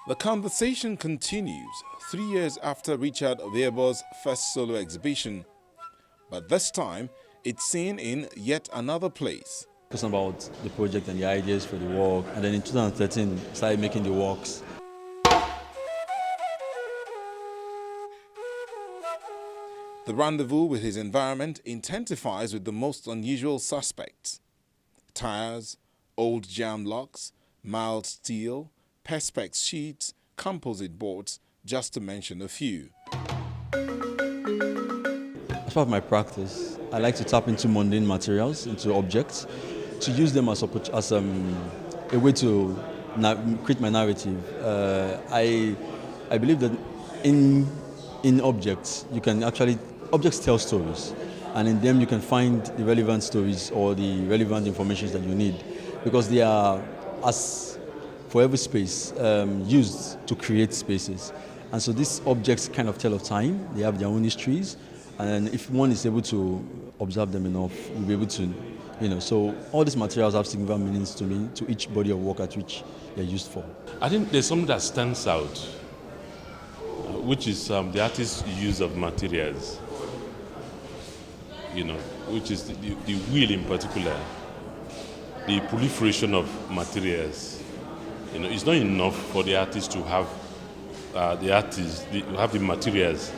The conversation continues 3 years after Richard Igiebor's first solo exhibition, but this time it's seen in yet another place. Talking about the project and the ideas for the work, and then in 2013 started making the works. The rendezvous with his environment intensifies with the most unusual suspects: tires, old jam locks, mild steel, perspex sheets, composite boards, just to mention a few. As part of my practice, I like to tap into mundane materials, into objects, to use them as a way to create my narrative. I believe that in objects, objects tell stories, and in them you can find the relevant stories or the relevant information that you need, because they are, as for every space, used to create spaces. And so these objects kind of tell of time. They have their own histories, and if one is able to observe them enough, you'll be able to, so all these materials have significant meanings to me, to each body of work at which they're used for. I think there's something that stands out, which is the artist's use of materials, which is the wheel in particular, the proliferation of materials. It's not enough for the artist to have the materials,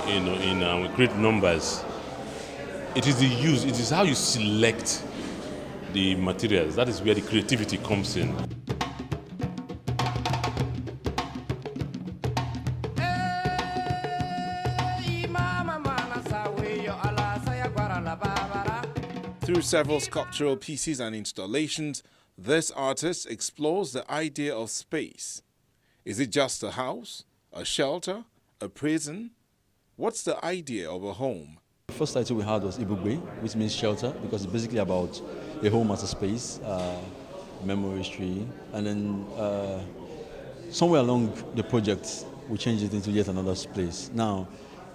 in great numbers. It is the use, it is how you select the materials. That is where the creativity comes in. Through several sculptural pieces and installations, this artist explores the idea of space. Is it just a house, a shelter, a prison? What's the idea of a home? The first title we had was Igiebor, which means shelter, because it's basically about a home as a space, memory tree, and then somewhere along the project we changed it into yet another place. Now,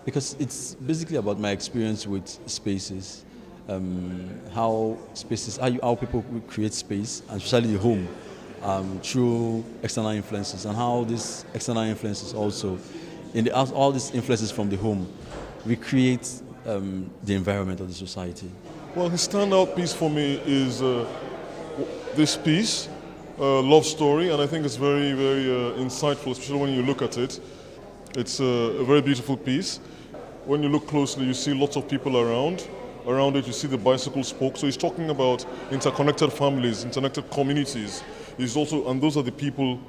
because it's basically about my experience with spaces, how people create space, and especially the home, through external influences, and how these external influences also, all these influences from the home, recreate the environment of the society. Well, his standout piece for me is this piece, Love Story, and I think it's very, very insightful, especially when you look at it. It's a very beautiful piece. When you look closely, you see lots of people around. Around it, you see the bicycle spoke. So he's talking about interconnected families, interconnected communities. He's also, and those are the people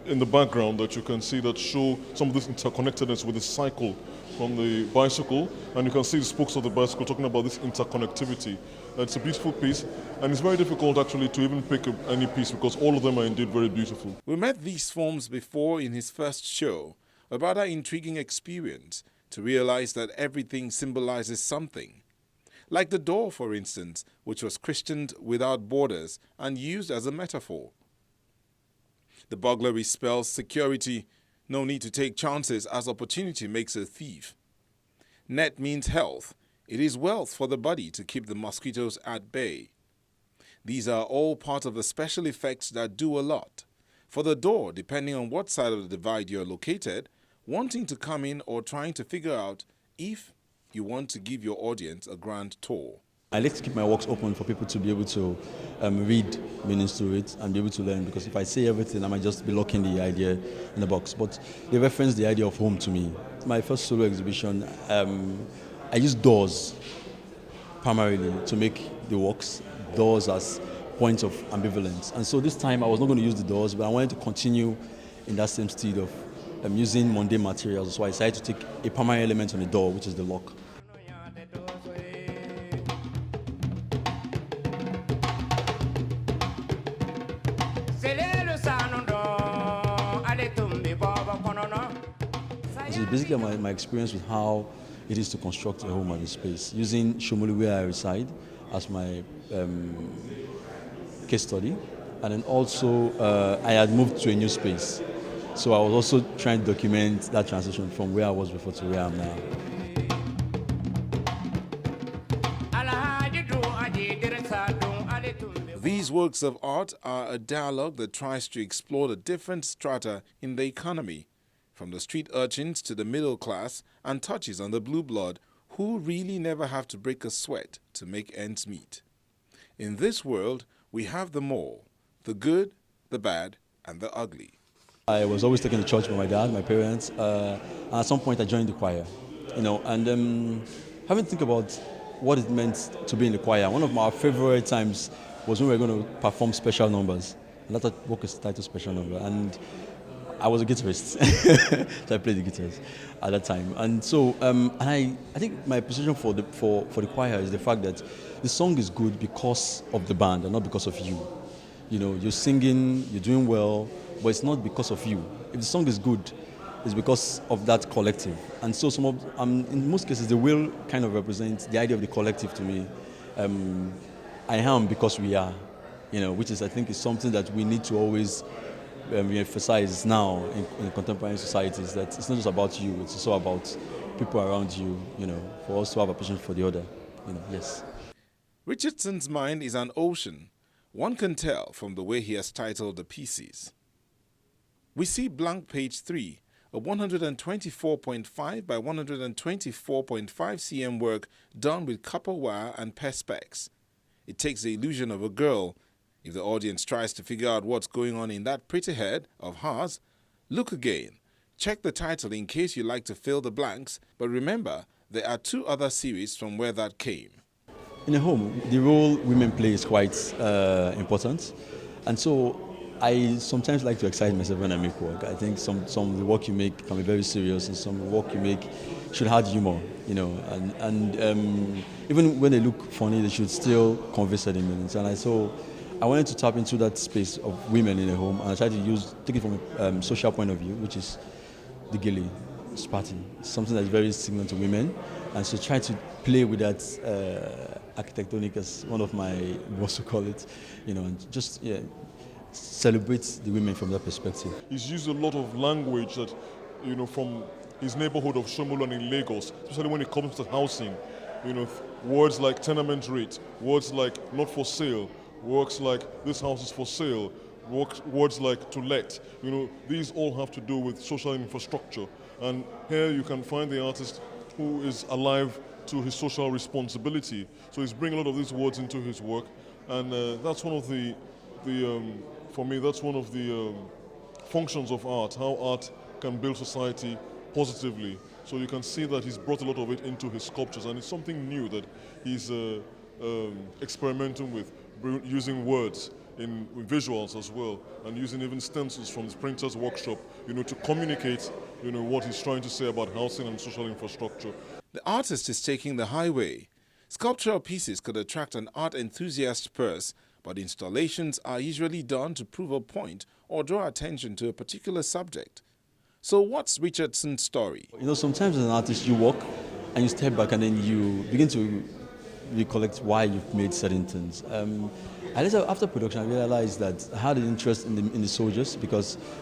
in the background that you can see that show some of this interconnectedness with the cycle from the bicycle. And you can see the spokes of the bicycle talking about this interconnectivity. It's a beautiful piece, and it's very difficult actually to even pick any piece because all of them are indeed very beautiful. We met these forms before in his first show, a rather intriguing experience to realize that everything symbolizes something. Like the door, for instance, which was christened without borders and used as a metaphor. The burglary spells security, no need to take chances as opportunity makes a thief. Net means health. It is wealth for the body to keep the mosquitoes at bay. These are all part of the special effects that do a lot. For the door, depending on what side of the divide you're located, wanting to come in or trying to figure out if you want to give your audience a grand tour. I like to keep my works open for people to be able to read meanings to it and be able to learn, because if I say everything, I might just be locking the idea in the box. But they reference the idea of home to me. My first solo exhibition, I used doors primarily to make the works, doors as points of ambivalence. And so this time I was not going to use the doors, but I wanted to continue in that same state of using mundane materials. So I decided to take a primary element on the door, which is the lock. This is basically my experience with how it is to construct a home and a space, using Shomolu, where I reside, as my case study. And then also, I had moved to a new space. So I was also trying to document that transition from where I was before to where I am now. These works of art are a dialogue that tries to explore the different strata in the economy, from the street urchins to the middle class, and touches on the blue blood who really never have to break a sweat to make ends meet. In this world, we have them all, the good, the bad, and the ugly. I was always taken to church by my dad, my parents. And at some point, I joined the choir, and having to think about what it meant to be in the choir. One of my favorite times was when we were going to perform special numbers. And that's what is titled special number. And I was a guitarist, so I played the guitars at that time. And so, I think my position for the choir is the fact that the song is good because of the band and not because of you. You're singing, you're doing well, but it's not because of you. If the song is good, it's because of that collective. And so in most cases, the will kind of represents the idea of the collective to me. I am because we are, which is, I think, is something that we need to always emphasize now in contemporary societies, that it's not just about you, it's also about people around you, for us to have a passion for the other, yes. Richardson's mind is an ocean. One can tell from the way he has titled the pieces. We see blank page 3, a 124.5 by 124.5 cm work done with copper wire and perspex. It takes the illusion of a girl. If the audience tries to figure out what's going on in that pretty head of hers, look again. Check the title in case you like to fill the blanks, but remember, there are 2 other series from where that came. In a home, the role women play is quite important, and so I sometimes like to excite myself when I make work. I think some of the work you make can be very serious, and some of the work you make should have humor, and even when they look funny, they should still convey certain meanings. And I wanted to tap into that space of women in a home, and I tried to take it from a social point of view, which is the gilly, party, something that's very signal to women, and so try to play with that architectonic, as one of my boss would call it, and just celebrate the women from that perspective. He's used a lot of language that, from his neighborhood of Shomolon in Lagos, especially when it comes to housing. Words like tenement rate, words like not for sale, words like this house is for sale, words like to let. These all have to do with social infrastructure. And here you can find the artist who is alive to his social responsibility. So he's bringing a lot of these words into his work, and that's one of for me, that's one of the functions of art, how art can build society positively. So you can see that he's brought a lot of it into his sculptures, and it's something new that he's experimenting with, using words in visuals as well, and using even stencils from his printer's workshop, to communicate, what he's trying to say about housing and social infrastructure. The artist is taking the highway. Sculptural pieces could attract an art enthusiast purse, but installations are usually done to prove a point or draw attention to a particular subject. So what's Richardson's story? Sometimes as an artist, you walk and you step back and then you begin to recollect why you've made certain things. After production, I realized that I had an interest in the soldiers,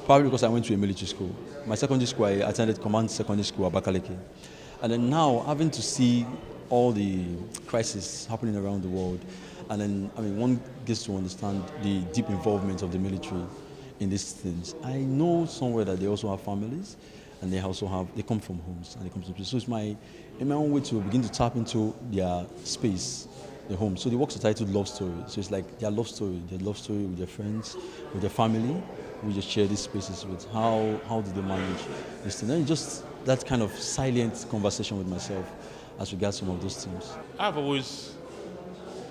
probably because I went to a military school. My secondary school, I attended Command Secondary School, Abakaliki. And then now, having to see all the crises happening around the world, and then, one gets to understand the deep involvement of the military in these things. I know somewhere that they also have families, and they come from homes, and they come from places. So it's in my own way to begin to tap into their space, their home. So the works are titled Love Story. So it's like their love story with their friends, with their family. We just share these spaces with. How did they manage this thing? And just that kind of silent conversation with myself as regards some of those themes. I've always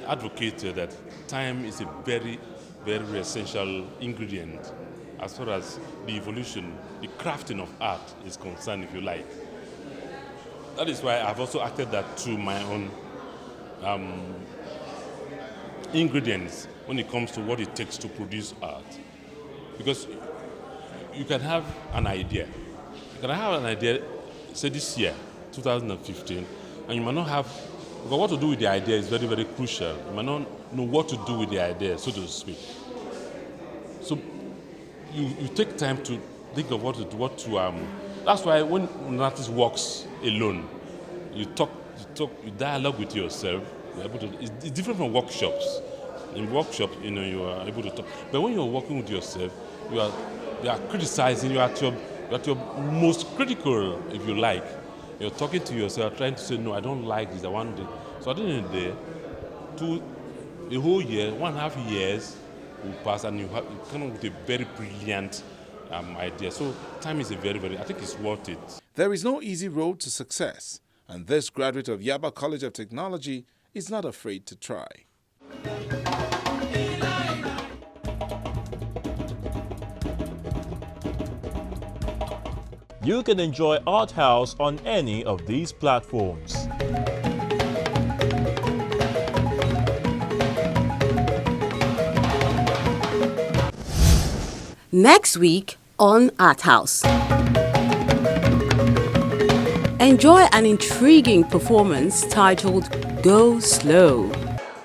advocated that time is a very, very essential ingredient as far as the evolution, the crafting of art is concerned, if you like. That is why I've also acted that to my own ingredients when it comes to what it takes to produce art. Because you can have an idea. Say this year, 2015, and you might not have, because what to do with the idea is very, very crucial. You might not know what to do with the idea, so to speak. So you take time to think of what to do, that's why when an artist walks alone, you dialogue with yourself. You're able to, it's different from workshops. In workshop, you are able to talk. But when you're working with yourself, you are criticizing. You're at your most critical, if you like. You're talking to yourself, trying to say, no, I don't like this. I want this. So at the end of the day, a whole year, 1.5 years will pass, and you come up with a very brilliant idea. So time is I think it's worth it. There is no easy road to success, and this graduate of Yaba College of Technology is not afraid to try. You can enjoy Art House on any of these platforms. Next week on Art House. Enjoy an intriguing performance titled Go Slow.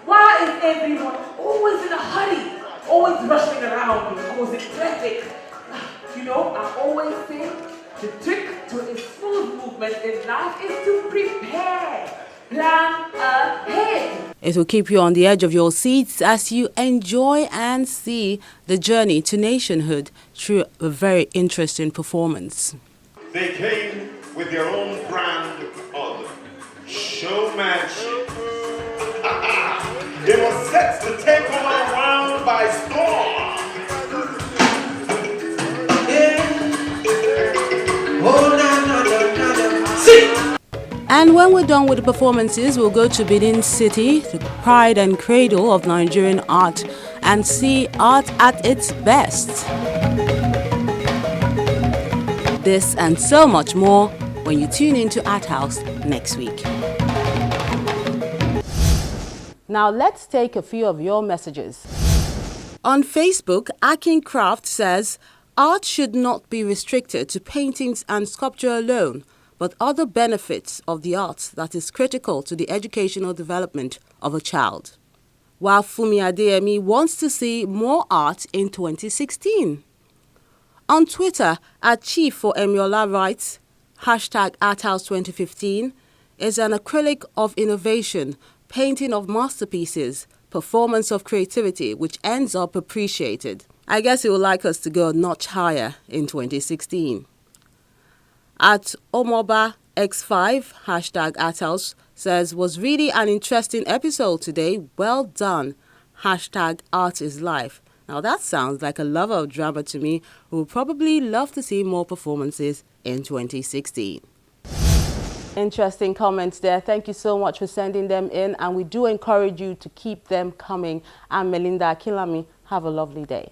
Why is everyone always in a hurry? Always rushing around because it's hectic. I always say the trick to a smooth movement in life is to prepare. Plan ahead. It will keep you on the edge of your seats as you enjoy and see the journey to nationhood through a very interesting performance. They came with their own brand of showmanship. They were set to take over around by storm. And when we're done with the performances, we'll go to Benin City, the pride and cradle of Nigerian art, and see art at its best. This and so much more when you tune into Art House next week. Now let's take a few of your messages. On Facebook, Akin Craft says, art should not be restricted to paintings and sculpture alone, but other benefits of the arts that is critical to the educational development of a child. While Fumi Adeyemi wants to see more art in 2016. On Twitter, our chief for Emiola writes, #ArtHouse2015 is an acrylic of innovation, painting of masterpieces, performance of creativity, which ends up appreciated. I guess he would like us to go a notch higher in 2016. At Omoba X5, #ArtHouse, says, was really an interesting episode today. Well done. #Art is life. Now that sounds like a lover of drama to me who would probably love to see more performances in 2016. Interesting comments there. Thank you so much for sending them in, and we do encourage you to keep them coming. I'm Melinda Akilami. Have a lovely day.